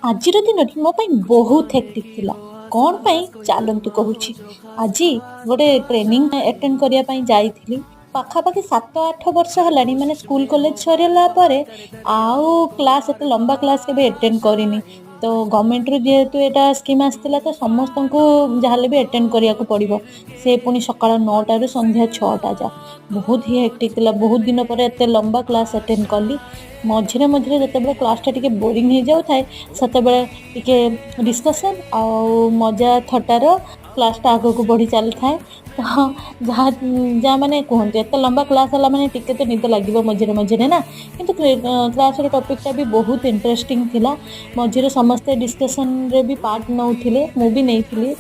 ଆଜିର ଦିନଟି ମୋ ପାଇଁ ବହୁତ ହେକ୍ଟିକ୍ ଥିଲା। କ'ଣ ପାଇଁ ଚାଲନ୍ତୁ କହୁଛି। ଆଜି ଗୋଟେ ଟ୍ରେନିଂ ଆଟେଣ୍ଡ କରିବା ପାଇଁ ଯାଇଥିଲି। ପାଖାପାଖି 7-8 ବର୍ଷ ହେଲାଣି ମାନେ ସ୍କୁଲ କଲେଜ ସରିଲା ପରେ ଆଉ ଏତେ ଲମ୍ବା କ୍ଲାସ୍ କେବେ ଆଟେଣ୍ଡ କରିନି। ତ ଗଭର୍ଣ୍ଣମେଣ୍ଟରୁ ଯେହେତୁ ଏଇଟା ସ୍କିମ୍ ଆସିଥିଲା ତ ସମସ୍ତଙ୍କୁ ଯାହାହେଲେ ବି ଆଟେଣ୍ଡ କରିବାକୁ ପଡ଼ିବ। ସେ ପୁଣି ସକାଳ 9ଟାରୁ ସନ୍ଧ୍ୟା 6ଟା ଯାଏ। ବହୁତ ହି ହେକ୍ଟିକ୍ ଥିଲା। ବହୁତ ଦିନ ପରେ ଏତେ ଲମ୍ବା କ୍ଲାସ୍ ଆଟେଣ୍ଡ କଲି। ମଝିରେ ମଝିରେ ଯେତେବେଳେ କ୍ଲାସ୍ଟା ଟିକେ ବୋରିଂ ହେଇଯାଉଥାଏ ସେତେବେଳେ ଟିକେ ଡିସ୍କସନ୍ ଆଉ ମଜା ଥଟ୍ଟାର କ୍ଲାସ୍ଟା ଆଗକୁ ବଢ଼ି ଚାଲିଥାଏ। ତ ଯାହା ଯାହା ମାନେ କୁହନ୍ତୁ ଏତେ ଲମ୍ବା କ୍ଲାସ୍ ହେଲା ମାନେ ଟିକେ ତ ନିଦ ଲାଗିବ ମଝିରେ ମଝିରେ ନା। କିନ୍ତୁ କ୍ଲାସ୍ର ଟପିକ୍ଟା ବି ବହୁତ ଇଣ୍ଟରେଷ୍ଟିଂ ଥିଲା। ମଝିରେ ସମସ୍ତେ ଡିସ୍କସନ୍ରେ ବି ପାର୍ଟ ନେଉଥିଲେ, ମୁଁ ବି ନେଇଥିଲି।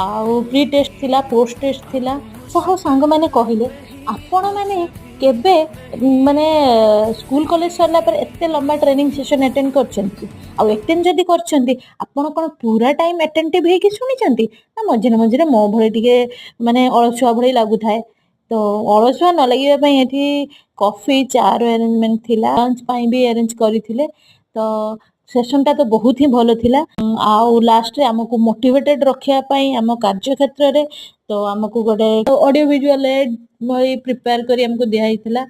ଆଉ ପ୍ରି ଟେଷ୍ଟ ଥିଲା, ପୋଷ୍ଟ ଟେଷ୍ଟ ଥିଲା। ସାଙ୍ଗମାନେ କହିଲେ ଆପଣମାନେ କେବେ ମାନେ ସ୍କୁଲ କଲେଜ ସରିଲା ପରେ ଏତେ ଲମ୍ବା ଟ୍ରେନିଂ ସେସନ୍ ଆଟେଣ୍ଡ କରିଛନ୍ତି? ଆଉ ଆଟେଣ୍ଡ ଯଦି କରିଛନ୍ତି ଆପଣ କ'ଣ ପୁରା ଟାଇମ୍ ଆଟେଣ୍ଟିଭ୍ ହେଇକି ଶୁଣିଛନ୍ତି ନା ମଝିରେ ମଝିରେ ମୋ ଭଳି ଟିକେ ମାନେ ଅଳସୁଆ ଭଳି ଲାଗୁଥାଏ? ତ ଅଳସୁଆ ନ ଲାଗିବା ପାଇଁ ଏଠି କଫି ଚାର ଆରେଞ୍ଜମେଣ୍ଟ ଥିଲା, ଲଞ୍ଚ ପାଇଁ ବି ଆରେଞ୍ଜ କରିଥିଲେ। ତ ସେସନଟା ତ ବହୁତ ହିଁ ଭଲ ଥିଲା। ଆଉ ଲାଷ୍ଟରେ ଆମକୁ ମୋଟିଭେଟେଡ୍ ରଖିବା ପାଇଁ ଆମ କାର୍ଯ୍ୟକ୍ଷେତ୍ରରେ ତ ଆମକୁ ଗୋଟେ ଅଡିଓ ଭିଜୁଆଲ ଏଡ୍ ଭଳି ପ୍ରିପେୟାର କରି ଆମକୁ ଦିଆହେଇଥିଲା।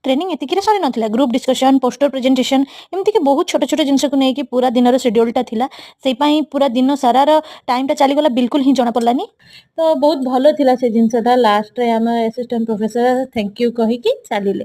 ଟ୍ରେନିଂ ଏତିକିରେ ସରି ନଥିଲା। ଗ୍ରୁପ୍ ଡିସ୍କସନ୍, ପୋଷ୍ଟର ପ୍ରେଜେଣ୍ଟେସନ୍ ଏମିତିକି ବହୁତ ଛୋଟ ଛୋଟ ଜିନିଷକୁ ନେଇକି ପୁରା ଦିନର ସେଡ୍ୟୁଲଟା ଥିଲା। ସେଇପାଇଁ ପୁରା ଦିନ ସାରାର ଟାଇମ୍ଟା ଚାଲିଗଲା ବିଲକୁଲ ହିଁ ଜଣାପଡ଼ିଲାନି। ତ ବହୁତ ଭଲ ଥିଲା ସେ ଜିନିଷଟା। ଲାଷ୍ଟରେ ଆମ ଆସିଷ୍ଟାଣ୍ଟ ପ୍ରଫେସର ଥ୍ୟାଙ୍କ ୟୁ କହିକି ଚାଲିଲେ।